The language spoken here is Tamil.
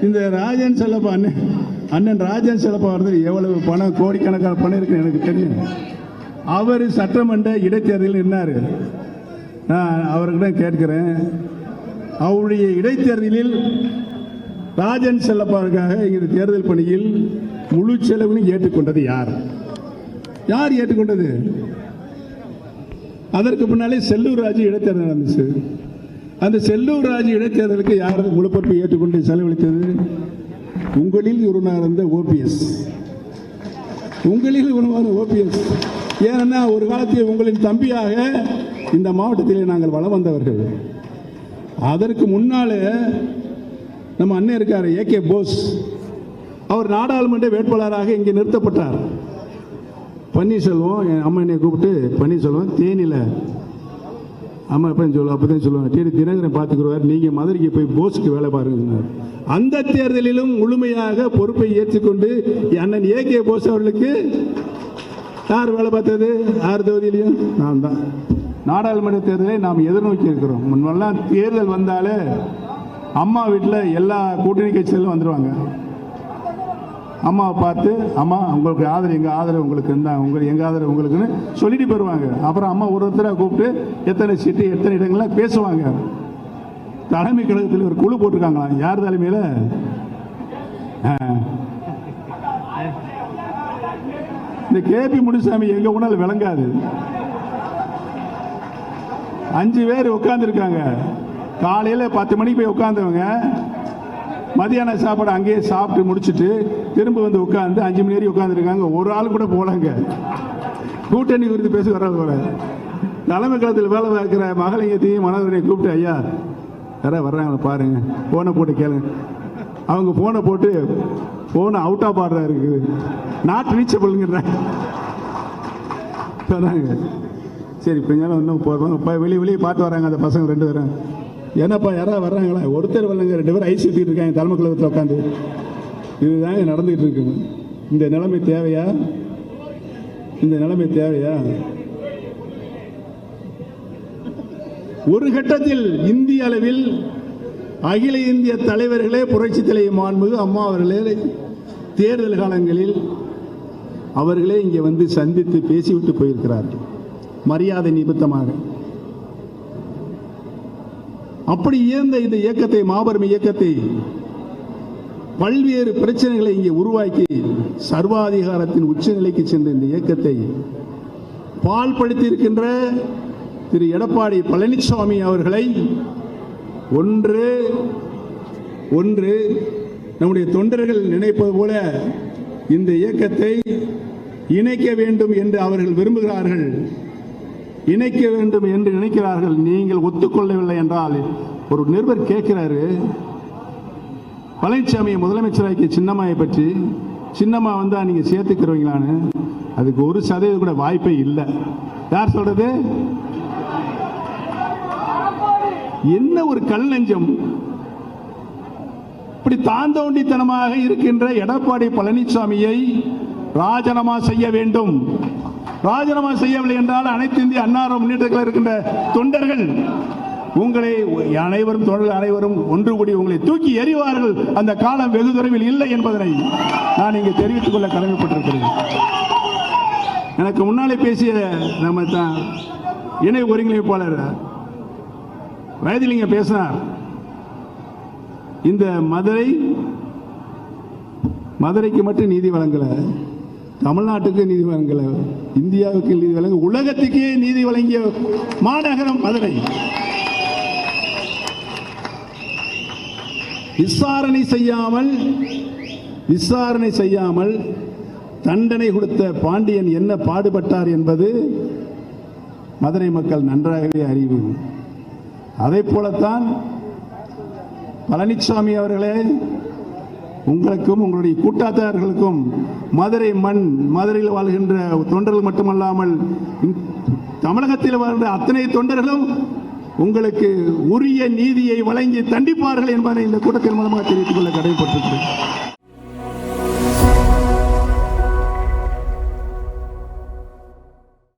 இந்த ராஜன் செல்லப்பா அண்ணன் ராஜன் செல்லப்பா வந்து எவ்வளவு பணம், கோடிக்கணக்கான பணம் இருக்கு எனக்கு தெரியும். அவர் சட்டமன்ற இடைத்தேர்தலில் நின்னாரு. நான் அவர்கிட்ட கேட்கிறேன், அவருடைய இடைத்தேர்தலில் ராஜன் செல்லப்பாவுக்காக இந்த தேர்தல் பணியில் முழு செலவையும் ஏற்றுக்கொண்டது யார்? யார் ஏற்றுக்கொண்டது? அதற்கு முன்னாலே செல்லூர் ராஜு இடைத்தேர்தல் நடந்துச்சு. அந்த செல்லூர் ராஜு இடைத்தேர்தலுக்கு யார் முழு பொறுப்பை ஏற்றுக்கொண்டு செலவழித்தது? உங்களில் ஒருவராக இருந்த ஓபிஎஸ். உங்களில் ஒருவரான ஓபிஎஸ். ஏன்னா ஒரு காலத்தில் உங்களின் தம்பியாக இந்த மாவட்டத்தில் நாங்கள் வளம் வந்தவர்கள். அதற்கு முன்னாலே நம்ம அண்ணன் இருக்கார் ஏகே போஸ், அவர் நாடாளுமன்ற வேட்பாளராக இங்கே நிறுத்தப்பட்டார். பன்னீர்செல்வம் என் அம்மா என்னை கூப்பிட்டு, பன்னீர்செல்வம் தேனியில் அம்மா எப்படின்னு சொல்லுவோம், அப்போ தான் சொல்லுவாங்க, தேடி தினகரன் பார்த்துக்குருவார், நீங்கள் மதுரைக்கு போய் போஸுக்கு வேலை பாருங்க. அந்த தேர்தலிலும் முழுமையாக பொறுப்பை ஏற்றுக்கொண்டு அண்ணன் ஏகே போஸ் அவர்களுக்கு யார் வேலை பார்த்தது? 6 தொகுதியிலையும் நான் தான். நாடாளுமன்ற தேர்தலை நாம் எதிர்நோக்கி இருக்கிறோம். முன்னெல்லாம் தேர்தல் வந்தாலே அம்மா வீட்டில் எல்லா கூட்டணி கட்சிகளும் வந்துடுவாங்க. அம்மாவை பார்த்து, அம்மா உங்களுக்கு ஆதரவு, எங்கள் ஆதரவு உங்களுக்கு இருந்தால் உங்களுக்கு, எங்கள் ஆதரவு உங்களுக்குன்னு சொல்லிட்டு போயிடுவாங்க. அப்புறம் அம்மா ஒருத்தராக கூப்பிட்டு எத்தனை சீட்டு எத்தனை இடங்கள்லாம் பேசுவாங்க. தலைமை கழகத்தில் ஒரு குழு போட்டிருக்காங்களா? யார் தலைமையில்? இந்த கேபி முனுசாமி எங்க போனாலும் விளங்காது. 5 பேர் உட்கார்ந்து இருக்காங்க. காலையில் 10 மணிக்கு போய் உட்கார்ந்தவங்க மதியான சாப்பாடு அங்கேயே சாப்பிட்டு முடிச்சுட்டு திரும்ப வந்து உட்காந்து 5 மணி நேரம் உட்காந்துருக்காங்க. ஒரு ஆள் கூட போகலாங்க. கூட்டணி குறித்து பேச வர்றது போல. தலைமை கழகத்தில் வேலை பார்க்குற மகளிங்கத்தையும் மனோகரனையும் கூப்பிட்டு, ஐயா யாராவது வர்றாங்களா பாருங்க, ஃபோனை போட்டு கேளுங்க. அவங்க ஃபோனை போட்டு, ஃபோனை அவுட் ஆஃப் ஆர்டராக இருக்குது, நாட் ரீச்சபிள்ங்கிறாங்க. சரி கொஞ்சம் இன்னும் போகிறோம், வெளியே பார்த்து வராங்க அந்த பசங்க 2 பேரும். என்னப்பா யாராவது வர்றாங்களா? ஒருத்தர் வரலங்க, 2 பேர் ஐஸ் ஊற்றிட்டு இருக்காங்க தலைமை கழகத்தில் உட்காந்து. இதுதாங்க நடந்துகிட்டு இருக்குங்க. இந்த நிலைமை தேவையா? இந்த நிலைமை தேவையா? ஒரு கட்டத்தில் இந்திய அளவில் அகில இந்திய தலைவர்களே, புரட்சி தலைவர் மாண்புமிகு அம்மா அவர்களே தேர்தல் காலங்களில் அவர்களே இங்கே வந்து சந்தித்து பேசிவிட்டு போயிருக்கிறார்கள், மரியாதை நிமித்தமாக. அப்படி இயந்த இந்த இயக்கத்தை, மாபெரும் இயக்கத்தை, பல்வேறு பிரச்சனைகளை இங்கே உருவாக்கி சர்வாதிகாரத்தின் உச்சநிலைக்கு சென்ற இந்த இயக்கத்தை பால்படுத்தி இருக்கின்ற திரு எடப்பாடி பழனிசாமி அவர்களை ஒன்று நம்முடைய தொண்டர்கள் நினைப்பது போல இந்த இயக்கத்தை இணைக்க வேண்டும் என்று அவர்கள் விரும்புகிறார்கள், இணைக்க வேண்டும் என்று நினைக்கிறார்கள். நீங்கள் ஒத்துக்கொள்ளவில்லை என்றால், ஒரு நிருபர் கேட்கிறாரு பழனிசாமியை முதலமைச்சராக்கிய சின்னம்மாவை பற்றி, சின்னம்மா வந்தா நீங்க சேர்த்துக்கிறீங்களான்னு. அதுக்கு 1% கூட வாய்ப்பே இல்லை. யார் சொல்றது? என்ன ஒரு கல் நெஞ்சம்! இப்படி தாந்தோண்டித்தனமாக இருக்கின்ற எடப்பாடி பழனிசாமியை ராஜினாமா செய்ய வேண்டும். ராஜினாமா செய்யவில்லை என்றால் அனைத்து இந்திய அண்ணா முன்னேற்றத்தில் இருக்கின்ற தொண்டர்கள் உங்களை அனைவரும், தொண்டர்கள் அனைவரும் ஒன்று கூடி உங்களை தூக்கி எறிவார்கள். அந்த காலம் வெகு தொலைவில் இல்லை என்பதனை நான் இங்கு தெரிவித்துக் கொள்ள கடமைப்பட்டிருக்கிறேன். எனக்கு முன்னாலே பேசிய நம்ம இணை ஒருங்கிணைப்பாளர் வயதிலிங்க பேசினார். இந்த மதுரைக்கு மட்டும் நீதி வழங்கல, தமிழ்நாட்டுக்கு நீதி வழங்கல, இந்தியாவுக்கு நீதி வழங்க, உலகத்துக்கே நீதி வழங்கிய மாநகரம் மதுரை. விசாரணை செய்யாமல் தண்டனை கொடுத்த பாண்டியன் என்ன பாடுபட்டார் என்பது மதுரை மக்கள் நன்றாகவே அறிவு. அதை போலத்தான் பழனிசாமி அவர்களே, உங்களுக்கும் உங்களுடைய கூட்டாளர்களுக்கும் மதுரை மண், மதுரையில் வாழ்கின்ற தொண்டர்கள் மட்டுமல்லாமல் தமிழகத்தில் வாழ்கின்ற அத்தனை தொண்டர்களும் உங்களுக்கு உரிய நீதியை வழங்கி தண்டிப்பார்கள் என்பதை இந்த கூட்டத்தின் மூலமாக தெரிவித்துக் கொள்ள கடமைப்பட்டிருக்கிறேன்.